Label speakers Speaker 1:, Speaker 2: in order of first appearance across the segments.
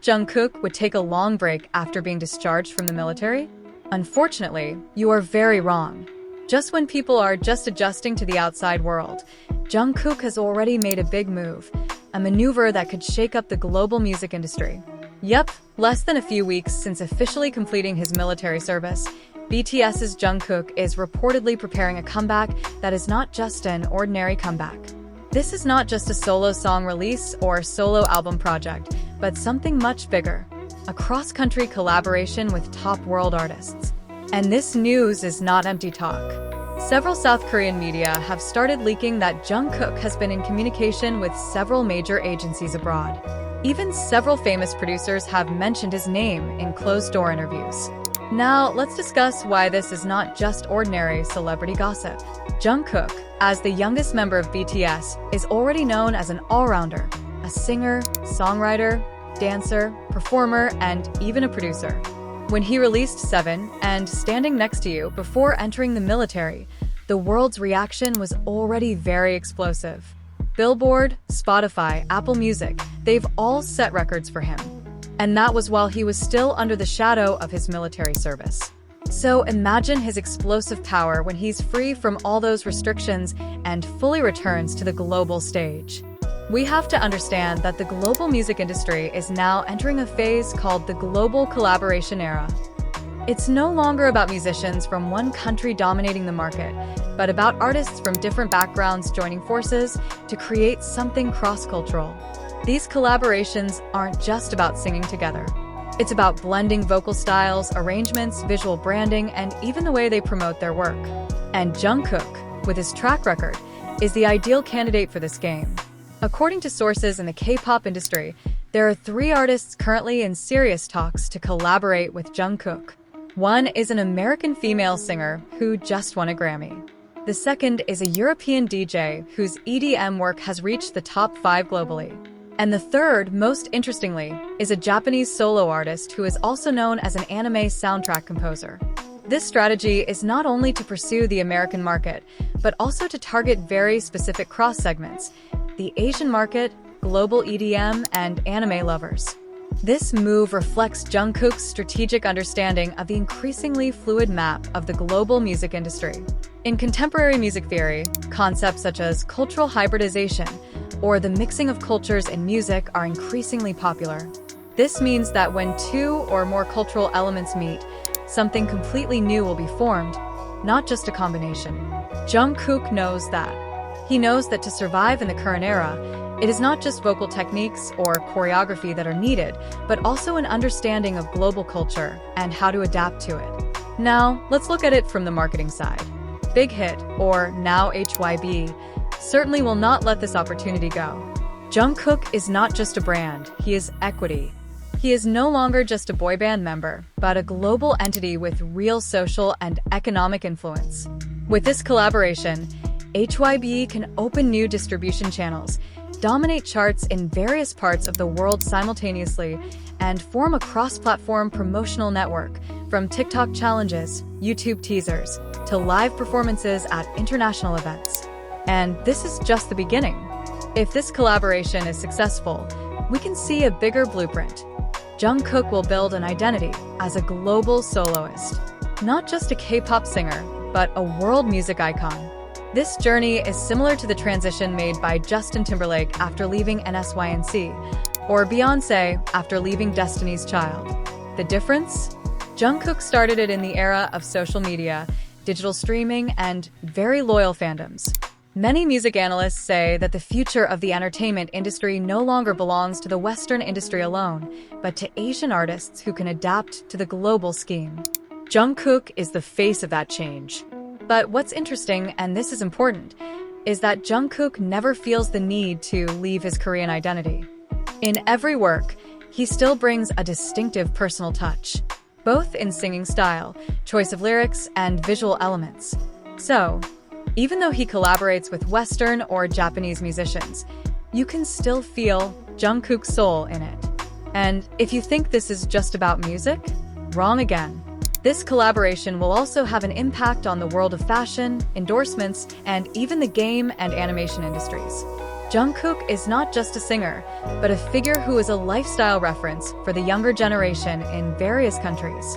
Speaker 1: Jungkook would take a long break after being discharged from the military? Unfortunately, you are very wrong. Just when people are just adjusting to the outside world, Jungkook has already made a big move, a maneuver that could shake up the global music industry. Yep, less than a few weeks since officially completing his military service, BTS's Jungkook is reportedly preparing a comeback that is not just an ordinary comeback. This is not just a solo song release or solo album project, but something much bigger, a cross-country collaboration with top world artists. And this news is not empty talk. Several South Korean media have started leaking that Jungkook has been in communication with several major agencies abroad. Even several famous producers have mentioned his name in closed-door interviews. Now, let's discuss why this is not just ordinary celebrity gossip. Jungkook, as the youngest member of BTS, is already known as an all-rounder, a singer, songwriter, dancer, performer, and even a producer. When he released Seven and Standing Next to You before entering the military, the world's reaction was already very explosive. Billboard, Spotify, Apple Music, they've all set records for him. And that was while he was still under the shadow of his military service. So imagine his explosive power when he's free from all those restrictions and fully returns to the global stage. We have to understand that the global music industry is now entering a phase called the global collaboration era. It's no longer about musicians from one country dominating the market, but about artists from different backgrounds joining forces to create something cross-cultural. These collaborations aren't just about singing together. It's about blending vocal styles, arrangements, visual branding, and even the way they promote their work. And Jungkook, with his track record, is the ideal candidate for this game. According to sources in the K-pop industry, there are 3 artists currently in serious talks to collaborate with Jungkook. One is an American female singer who just won a Grammy. The second is a European DJ whose EDM work has reached the top 5 globally. And the third, most interestingly, is a Japanese solo artist who is also known as an anime soundtrack composer. This strategy is not only to pursue the American market, but also to target very specific cross-segments: the Asian market, global EDM, and anime lovers. This move reflects Jungkook's strategic understanding of the increasingly fluid map of the global music industry. In contemporary music theory, concepts such as cultural hybridization or the mixing of cultures in music are increasingly popular. This means that when 2 or more cultural elements meet, something completely new will be formed, not just a combination. Jungkook knows that. He knows that to survive in the current era, it is not just vocal techniques or choreography that are needed, but also an understanding of global culture and how to adapt to it. Now, let's look at it from the marketing side. Big Hit, or now HYB, certainly will not let this opportunity go. Jungkook is not just a brand, he is equity. He is no longer just a boy band member, but a global entity with real social and economic influence. With this collaboration, HYB can open new distribution channels, dominate charts in various parts of the world simultaneously, and form a cross-platform promotional network, from TikTok challenges, YouTube teasers, to live performances at international events. And this is just the beginning. If this collaboration is successful, we can see a bigger blueprint. Jungkook will build an identity as a global soloist, not just a K-pop singer, but a world music icon. This journey is similar to the transition made by Justin Timberlake after leaving NSYNC, or Beyoncé after leaving Destiny's Child. The difference? Jungkook started it in the era of social media, digital streaming, and very loyal fandoms. Many music analysts say that the future of the entertainment industry no longer belongs to the Western industry alone, but to Asian artists who can adapt to the global scheme. Jungkook is the face of that change. But what's interesting, and this is important, is that Jungkook never feels the need to leave his Korean identity. In every work, he still brings a distinctive personal touch, both in singing style, choice of lyrics, and visual elements. So, even though he collaborates with Western or Japanese musicians, you can still feel Jungkook's soul in it. And if you think this is just about music, wrong again. This collaboration will also have an impact on the world of fashion, endorsements, and even the game and animation industries. Jungkook is not just a singer, but a figure who is a lifestyle reference for the younger generation in various countries.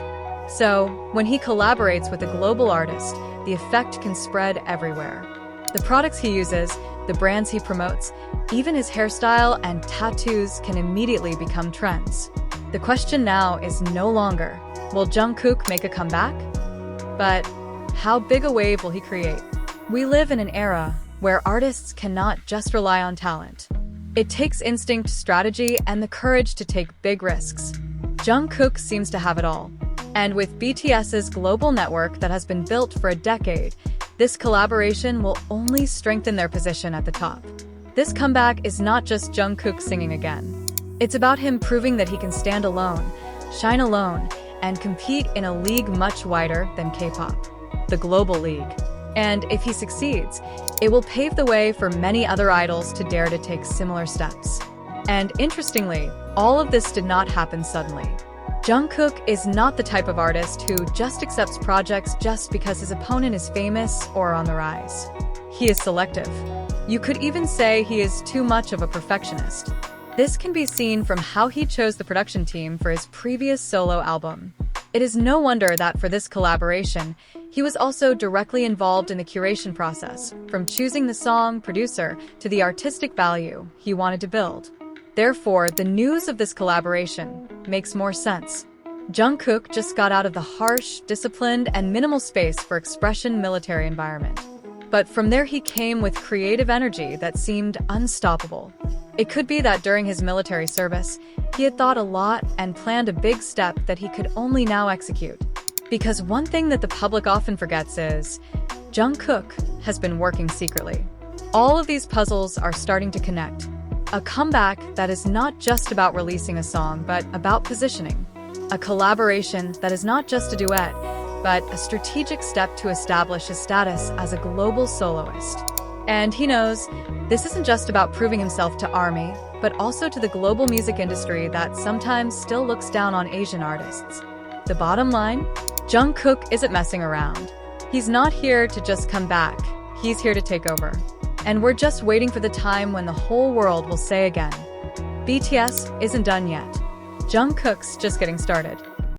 Speaker 1: So, when he collaborates with a global artist, the effect can spread everywhere. The products he uses, the brands he promotes, even his hairstyle and tattoos can immediately become trends. The question now is no longer, will Jungkook make a comeback? But how big a wave will he create? We live in an era where artists cannot just rely on talent. It takes instinct, strategy, and the courage to take big risks. Jungkook seems to have it all. And with BTS's global network that has been built for a decade, this collaboration will only strengthen their position at the top. This comeback is not just Jungkook singing again. It's about him proving that he can stand alone, shine alone, and compete in a league much wider than K-pop, the global league. And if he succeeds, it will pave the way for many other idols to dare to take similar steps. And interestingly, all of this did not happen suddenly. Jungkook is not the type of artist who just accepts projects just because his opponent is famous or on the rise. He is selective. You could even say he is too much of a perfectionist. This can be seen from how he chose the production team for his previous solo album. It is no wonder that for this collaboration, he was also directly involved in the curation process, from choosing the song, producer, to the artistic value he wanted to build. Therefore, the news of this collaboration makes more sense. Jungkook just got out of the harsh, disciplined, and minimal space for expression military environment. But from there he came with creative energy that seemed unstoppable. It could be that during his military service, he had thought a lot and planned a big step that he could only now execute. Because one thing that the public often forgets is, Jungkook has been working secretly. All of these puzzles are starting to connect. A comeback that is not just about releasing a song, but about positioning. A collaboration that is not just a duet, but a strategic step to establish his status as a global soloist. And he knows, this isn't just about proving himself to ARMY, but also to the global music industry that sometimes still looks down on Asian artists. The bottom line? Jungkook isn't messing around. He's not here to just come back, he's here to take over. And we're just waiting for the time when the whole world will say again, BTS isn't done yet. Jungkook's just getting started.